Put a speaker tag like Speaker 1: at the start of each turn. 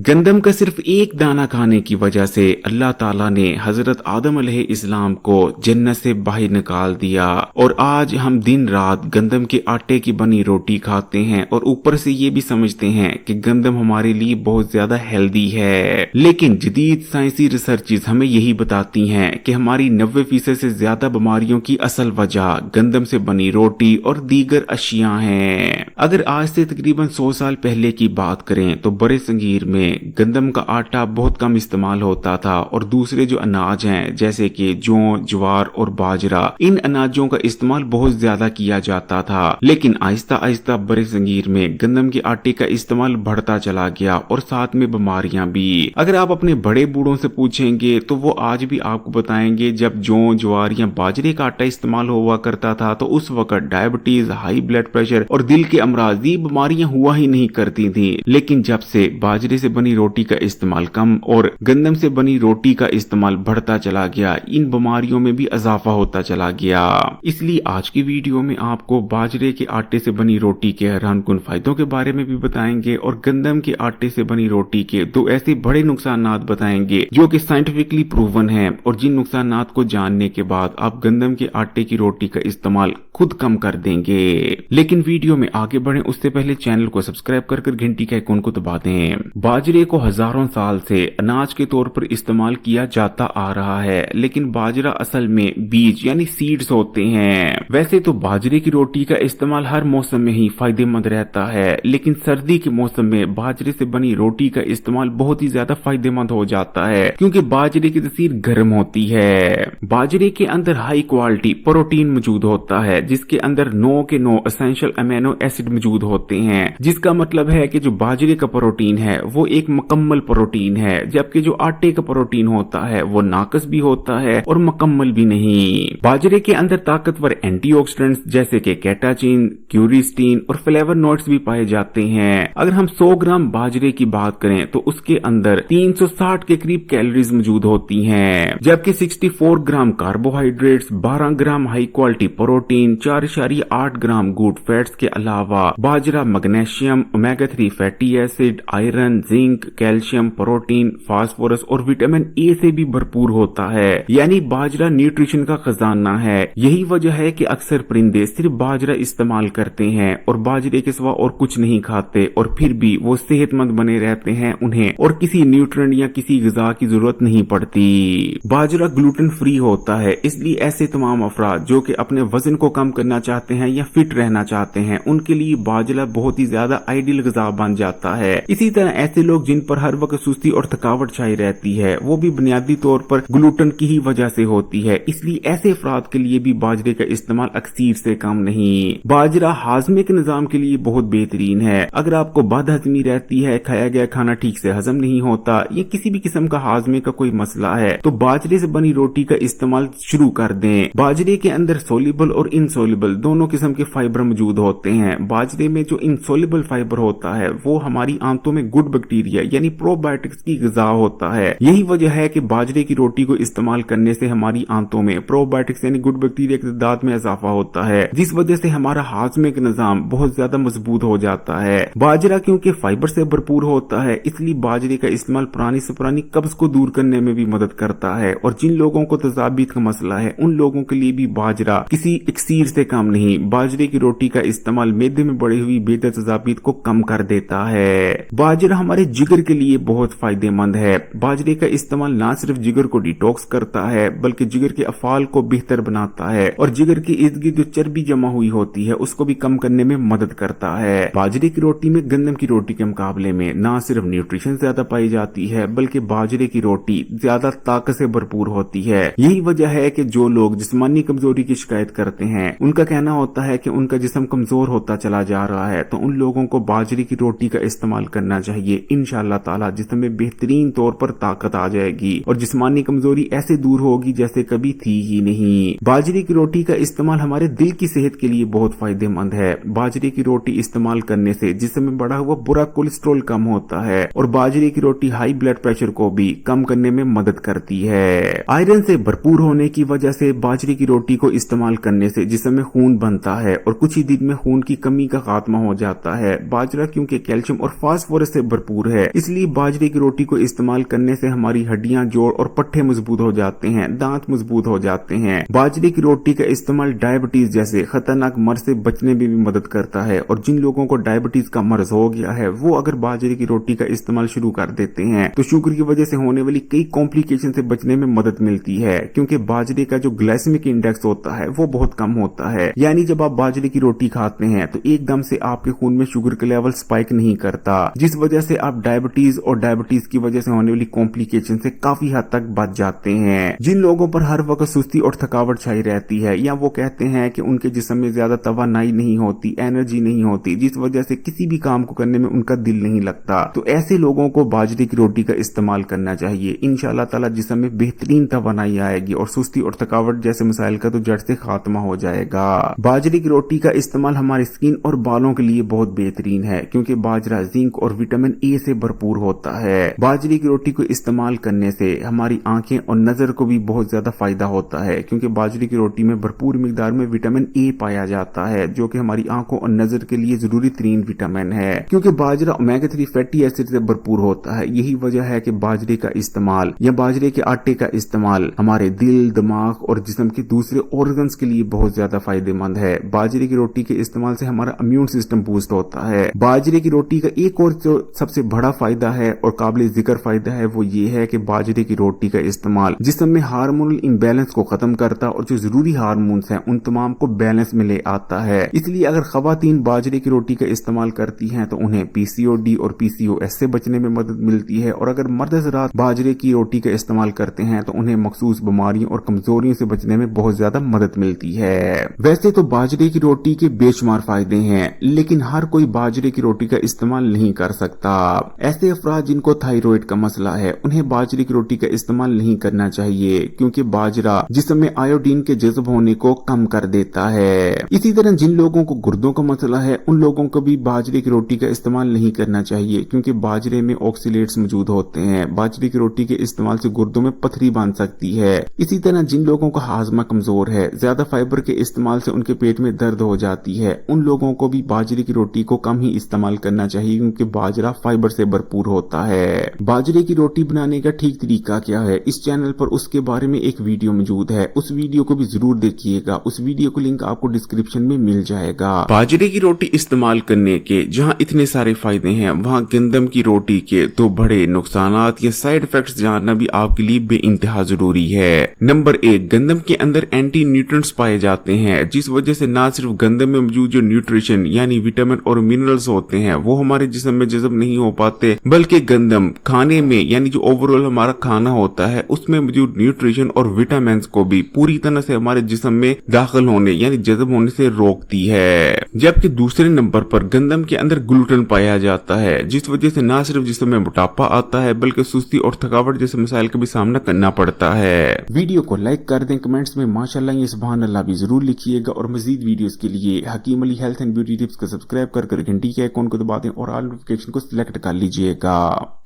Speaker 1: गंदम का सिर्फ एक दाना खाने की वजह से अल्लाह ताला ने हजरत आदम अलैहिस्सलाम को जन्नत से बाहर निकाल दिया और आज हम दिन रात गंदम के आटे की बनी रोटी खाते हैं और ऊपर से ये भी समझते हैं कि गंदम हमारे लिए बहुत ज्यादा हेल्दी है। लेकिन जदीद साइंसी रिसर्चेस हमें यही बताती हैं कि हमारी 90% से ज्यादा बीमारियों की असल वजह गंदम से बनी रोटी और दीगर अशिया हैं। अगर आज से तकरीबन 100 साल पहले की बात करें तो बड़े संगीर में गंदम का आटा बहुत कम इस्तेमाल होता था और दूसरे जो अनाज हैं जैसे कि जौ, ज्वार और बाजरा, इन अनाजों का इस्तेमाल बहुत ज्यादा किया जाता था। लेकिन आहिस्ता आहिस्ता बड़े संगीर में गंदम के आटे का इस्तेमाल बढ़ता चला गया और साथ में बीमारियां भी। अगर आप अपने बड़े बूढ़ों से पूछेंगे तो वो आज भी आपको बताएंगे जब जौ, ज्वार या बाजरे का आटा इस्तेमाल हुआ करता था तो उस वक्त डायबिटीज, हाई ब्लड प्रेशर और दिल के अमराज, ये बीमारियां हुआ ही नहीं करती थी। लेकिन जब से बाजरे से बनी रोटी का इस्तेमाल कम और गंदम से बनी रोटी का इस्तेमाल बढ़ता चला गया, इन बीमारियों में भी इजाफा होता चला गया। इसलिए आज की वीडियो में आपको बाजरे के आटे से बनी रोटी के हैरानकुन फायदों के बारे में भी बताएंगे और गंदम के आटे से बनी रोटी के दो ऐसे बड़े नुकसानात बताएंगे जो कि साइंटिफिकली प्रूवन हैं और जिन नुकसानात को जानने के बाद आप गंदम के आटे की रोटी का इस्तेमाल खुद कम कर देंगे। लेकिन वीडियो में आगे बढ़े उससे पहले चैनल को सब्सक्राइब कर घंटी के आइकन को दबा दें। बाजरे को हजारों साल से अनाज के तौर पर इस्तेमाल किया जाता आ रहा है, लेकिन बाजरा असल में बीज यानी सीड्स होते हैं। वैसे तो बाजरे की रोटी का इस्तेमाल हर मौसम में ही फायदेमंद रहता है, लेकिन सर्दी के मौसम में बाजरे से बनी रोटी का इस्तेमाल बहुत ही ज्यादा फायदेमंद हो जाता है क्योंकि बाजरे की तसीर गर्म होती है। बाजरे के अंदर हाई क्वालिटी प्रोटीन मौजूद होता है जिसके अंदर 9 के 9 एसेंशियल अमीनो एसिड मौजूद होते हैं, जिसका मतलब है कि जो बाजरे का प्रोटीन है वो एक मुकम्मल प्रोटीन है, जबकि जो आटे का प्रोटीन होता है वो नाकस भी होता है और मुकम्मल भी नहीं। बाजरे के अंदर ताकतवर एंटीऑक्सीडेंट्स जैसे कि कैटाचिन, क्यूरिस्टीन और फ्लेवोनोइड्स भी पाए जाते हैं। अगर हम 100 ग्राम बाजरे की बात करें तो उसके अंदर 360 के करीब कैलोरीज मौजूद होती हैं, जबकि 64 gram carbohydrates, 12 gram high quality protein, 4.8 gram good fats के अलावा बाजरा magnesium, omega 3 fatty acid, iron, zinc, calcium, protein, phosphorus और विटामिन ए से भी भरपूर होता है। यानी बाजरा न्यूट्रिशन का खजाना है। यही वजह है कि अक्सर परिंदे सिर्फ बाजरा इस्तेमाल करते हैं और बाजरे के सिवा और कुछ नहीं खाते और फिर भी वो सेहतमंद बने रहते हैं, उन्हें और किसी न्यूट्रिएंट या किसी ग़िज़ा की जरूरत नहीं पड़ती। बाजरा ग्लूटेन फ्री होता है, इसलिए ऐसे तमाम अफराद जो कि अपने वजन को कम करना चाहते हैं या फिट रहना चाहते हैं उनके लिए बाजरा बहुत ही ज्यादा आइडियल ग़िज़ा बन जाता है। इसी तरह ऐसे लोग जिन पर हर वक्त सुस्ती और थकावट छाई रहती है वो भी बुनियादी तौर पर ग्लूटेन की ही वजह से होती है, इसलिए ऐसे अफराद के लिए भी बाजरे का इस्तेमाल अक्सीर से कम नहीं। बाजरा हाजमे के निजाम के लिए बहुत बेहतरीन है। अगर आपको बदहजमी रहती है, खाया गया खाना ठीक से हजम नहीं होता या किसी भी किस्म का हाजमे का कोई मसला है तो बाजरे से बनी रोटी का इस्तेमाल शुरू कर दें। बाजरे के अंदर सोल्यूबल और इनसोल्यूबल दोनों किस्म के फाइबर मौजूद होते हैं। बाजरे में जो इनसोल्यूबल फाइबर होता है वो हमारी आंतों में गुड बैक्टीरिया यानी प्रोबायोटिक्स की ग़िज़ा होता है। यही वजह है कि बाजरे की रोटी को इस्तेमाल करने से हमारी आंतों में प्रोबायोटिक्स यानी गुड बैक्टीरिया की तादाद में इजाफा होता है, जिस वजह से हमारा हाजमे का निजाम बहुत ज्यादा मजबूत हो जाता है। बाजरा क्योंकि फाइबर से भरपूर होता है इसलिए बाजरे का इस्तेमाल पुरानी से पुरानी कब्ज को दूर करने में भी मदद करता है और जिन लोगों को तजाबीत का मसला है उन लोगों के लिए भी बाजरा किसी इक्सीर से कम नहीं। बाजरे की रोटी का इस्तेमाल मैदे में बढ़ी हुई बेहतर तजाबीत को कम कर देता है। बाजरा हमारे जिगर के लिए बहुत फायदेमंद है। बाजरे का इस्तेमाल न सिर्फ जिगर को डिटॉक्स करता है बल्कि जिगर के अफाल को बेहतर बनाता है और जिगर के इर्द गिर्द जो चर्बी जमा हुई होती है उसको भी कम करने में मदद करता है। बाजरे की रोटी में गंदम की रोटी के मुकाबले में न सिर्फ न्यूट्रिशन ज्यादा पाई जाती है बल्कि बाजरे की रोटी ज्यादा ताकत से भरपूर होती है। यही वजह है कि जो लोग जिस्मानी कमजोरी की शिकायत करते हैं उनका कहना होता है कि उनका जिस्म कमजोर होता चला जा रहा है, तो उन लोगों को बाजरे की रोटी का इस्तेमाल करना चाहिए। इंशाअल्लाह ताला जिस्म में बेहतरीन तौर पर ताकत आ जाएगी और जिस्मानी कमजोरी ऐसे दूर होगी जैसे कभी थी ही नहीं। बाजरे की रोटी का इस्तेमाल हमारे दिल की सेहत के लिए बहुत फायदेमंद है। बाजरे की रोटी इस्तेमाल करने से जिस्म में बढ़ा हुआ बुरा कोलेस्ट्रॉल कम होता है और बाजरे की रोटी हाई ब्लड प्रेशर को भी कम करने में मदद करती है। आयरन से भरपूर होने की वजह से बाजरे की रोटी को इस्तेमाल करने से जिस्म में खून बनता है और कुछ ही दिन में खून की कमी का खात्मा हो जाता है। बाजरा क्योंकि कैल्शियम और फास्फोरस से भरपूर है। इसलिए बाजरे की रोटी को इस्तेमाल करने से हमारी हड्डियां, जोड़ और पट्टे मजबूत हो जाते हैं, दांत मजबूत हो जाते हैं। बाजरे की रोटी का इस्तेमाल डायबिटीज जैसे खतरनाक मर्ज से बचने में भी मदद करता है, और जिन लोगों को डायबिटीज का मर्ज हो गया है वो अगर बाजरे की रोटी का इस्तेमाल शुरू कर देते हैं तो शुगर की वजह से होने वाली कई कॉम्प्लिकेशन से बचने में मदद मिलती है, क्योंकि बाजरे का जो ग्लाइसेमिक इंडेक्स होता है वो बहुत कम होता है। यानी जब आप बाजरे की रोटी खाते हैं तो एकदम से आपके खून में शुगर का लेवल स्पाइक नहीं करता, जिस वजह से आप डायबिटीज और डायबिटीज की वजह से होने वाली कॉम्प्लिकेशन से काफी हद तक बच जाते हैं। जिन लोगों पर हर वक्त सुस्ती और थकावट छाई रहती है, या वो कहते हैं कि उनके जिस्म में ज्यादा तवानाई नहीं होती, एनर्जी नहीं होती, जिस वजह से किसी भी काम को करने में उनका दिल नहीं लगता, तो ऐसे लोगों को बाजरे की रोटी का इस्तेमाल करना चाहिए। इंशाअल्लाह ताला जिस्म में बेहतरीन तवानाई आएगी और सुस्ती और थकावट जैसे मसाइल का तो जड़ से खात्मा हो जाएगा। बाजरे की रोटी का इस्तेमाल हमारी स्किन और बालों के लिए बहुत बेहतरीन है, क्योंकि बाजरा जिंक और विटामिन ए से भरपूर होता है। बाजरे की रोटी को इस्तेमाल करने से हमारी आंखें और नजर को भी बहुत ज्यादा फायदा होता है, क्योंकि बाजरे की रोटी में भरपूर मिकदार में विटामिन ए पाया जाता है, जो कि हमारी आंखों और नजर के लिए जरूरी तरीन विटामिन है। क्योंकि बाजरा ओमेगा 3 फैटी एसिड से भरपूर होता है, यही वजह है कि बाजरे का इस्तेमाल या बाजरे के आटे का इस्तेमाल हमारे दिल, दिमाग और जिस्म के दूसरे ऑर्गन्स के लिए बहुत ज्यादा फायदेमंद है। बाजरे की रोटी के इस्तेमाल से हमारा इम्यून सिस्टम बूस्ट होता है। बाजरे की रोटी का एक और जो सबसे बड़ा फायदा है और काबिल जिक्र फायदा है वो ये है कि बाजरे की रोटी का इस्तेमाल जिस्म में हार्मोनल इम्बैलेंस को खत्म करता और जो जरूरी हार्मोन्स हैं उन तमाम को बैलेंस में ले आता है। इसलिए अगर खवातीन बाजरे की रोटी का इस्तेमाल करती हैं तो उन्हें पीसीओडी और पीसीओएस से बचने में मदद मिलती है, और अगर मर्द हज़रात बाजरे की रोटी का इस्तेमाल करते हैं तो उन्हें मखसूस बीमारियों और कमजोरियों से बचने में बहुत ज्यादा मदद मिलती है। वैसे तो बाजरे की रोटी के बेशुमार फायदे हैं, लेकिन हर कोई बाजरे की रोटी का इस्तेमाल नहीं कर सकता। ऐसे अफराद जिनको थायराइड का मसला है उन्हें बाजरे की रोटी का इस्तेमाल नहीं करना चाहिए, क्योंकि बाजरा जिस्म में आयोडीन के जज्ब होने को कम कर देता है। इसी तरह जिन लोगों को गुर्दों का मसला है उन लोगों को भी बाजरे की रोटी का इस्तेमाल नहीं करना चाहिए, क्योंकि बाजरे में ऑक्सीलेट्स मौजूद होते हैं। बाजरे की रोटी के इस्तेमाल से गुर्दों में पथरी बन सकती है। इसी तरह जिन लोगों का हाजमा कमजोर है, ज्यादा फाइबर के इस्तेमाल से उनके पेट में दर्द हो जाती है, उन लोगों को भी बाजरे की रोटी को कम ही इस्तेमाल करना चाहिए, क्योंकि बाजरा फाइबर से भरपूर होता है। बाजरे की रोटी बनाने का ठीक तरीका क्या है, इस चैनल पर उसके बारे में एक वीडियो मौजूद है, उस वीडियो को भी जरूर देखिएगा। उस वीडियो को लिंक आपको डिस्क्रिप्शन में मिल जाएगा। बाजरे की रोटी इस्तेमाल करने के जहाँ इतने सारे फायदे हैं, वहाँ गंदम की रोटी के तो बड़े नुकसानात या साइड इफेक्ट्स जानना भी आपके लिए बेइंतहा जरूरी है। नंबर 1, गंदम के अंदर एंटी न्यूट्रिएंट्स पाए जाते हैं, जिस वजह से ना सिर्फ गंदम में मौजूद जो न्यूट्रिशन यानी विटामिन और मिनरल्स होते हैं वो हमारे जिस्म में जज़ब नहीं हो पाते, बल्कि गंदम खाने में यानी जो ओवरऑल हमारा खाना होता है उसमें मौजूद न्यूट्रिशन और विटामिन को भी पूरी तरह से हमारे जिस्म में दाखिल होने यानी जज़ब होने से रोकती है। जबकि दूसरे नंबर पर गंदम के अंदर ग्लूटेन पाया जाता है, जिस वजह से ना सिर्फ जिस्म में मोटापा आता है बल्कि सुस्ती और थकावट जैसे मसाइल का भी सामना करना पड़ता है। वीडियो को लाइक कर दें, कमेंट्स में माशाल्लाह या सुभान अल्लाह भी जरूर लिखिएगा, और मजीद वीडियोस के लिए Hakeem Ali health and beauty tips को सब्सक्राइब कर घंटी के आइकॉन को दबा दें और ऑल नोटिफिकेशन को सिलेक्ट कर लीजिएगा।